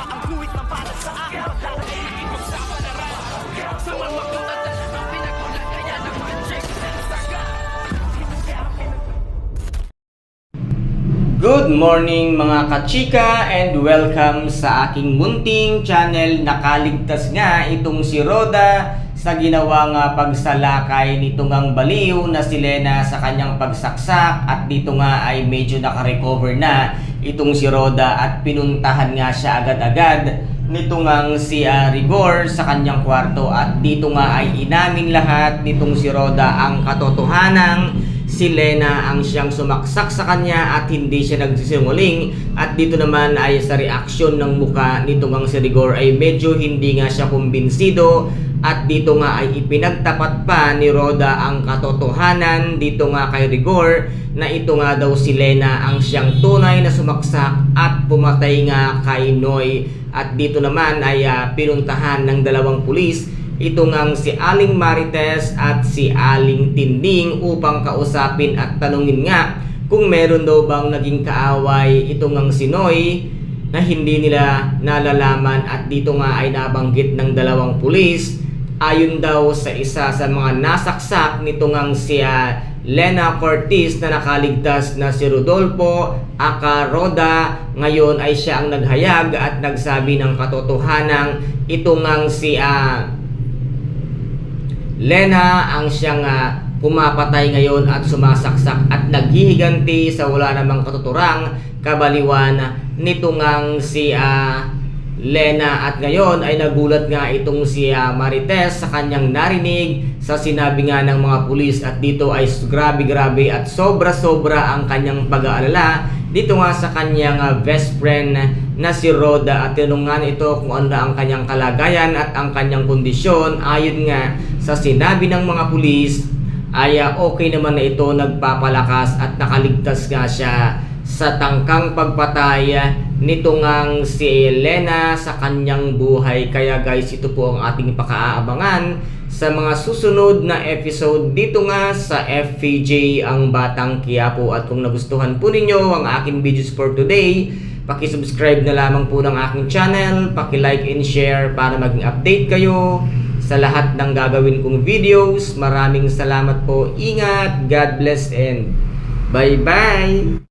Ang guhit na para sa akin pagdadaig ipagsapalaran sa mga katatan ang pinagulat kaya naman check na saga. Good morning mga kachika and welcome sa aking munting channel. Nakaligtas nga itong si Roda sa ginawang pagsalakay nitong ang baliw na si Lena sa kanyang pagsaksak, at dito nga ay medyo nakarecover na itong si Roda at pinuntahan nga siya agad-agad nitong ang si Rigor sa kanyang kwarto, at dito nga ay inamin lahat nitong si Roda ang katotohanang si Lena ang siyang sumaksak sa kanya at hindi siya nagsisinungaling. At dito naman ay sa reaksyon ng muka nitong ang si Rigor ay medyo hindi nga siya kumbinsido, at dito nga ay ipinagtapat pa ni Roda ang katotohanan dito nga kay Rigor na ito nga daw si Lena ang siyang tunay na sumaksak at pumatay nga kay Noy. At dito naman ay pinuntahan ng dalawang pulis ito ngang si Aling Marites at si Aling Tinding upang kausapin at tanungin nga kung meron daw bang naging kaaway ito ngang si Noy na hindi nila nalalaman. At dito nga ay nabanggit ng dalawang pulis, ayon daw sa isa sa mga nasaksak nito ngang si Lena Cortez na nakaligtas na si Rodolfo aka Roda, ngayon ay siya ang naghayag at nagsabi ng katotohanang ito ngang si Lena ang siyang pumapatay ngayon at sumasaksak at naghihiganti sa wala namang katuturang kabaliwan nito ngang si Lena. At ngayon ay nagulat nga itong si Marites sa kanyang narinig sa sinabi nga ng mga pulis, at dito ay grabe at sobra ang kanyang pag-aalala dito nga sa kanyang best friend na si Roda. At tinungan ito kung ano ang kanyang kalagayan at ang kanyang kondisyon. Ayon nga sa sinabi ng mga pulis ay okay naman na ito, nagpapalakas at nakaligtas nga siya sa tangkang pagpatay nito ngang si Lena sa kanyang buhay. Kaya guys, ito po ang ating pakaaabangan sa mga susunod na episode dito nga sa FPJ ang Batang Quiapo. At kung nagustuhan po ninyo ang aking videos for today, paki-subscribe na lamang po ng aking channel, paki-like and share para maging update kayo sa lahat ng gagawin kong videos. Maraming salamat po, ingat, God bless and bye bye.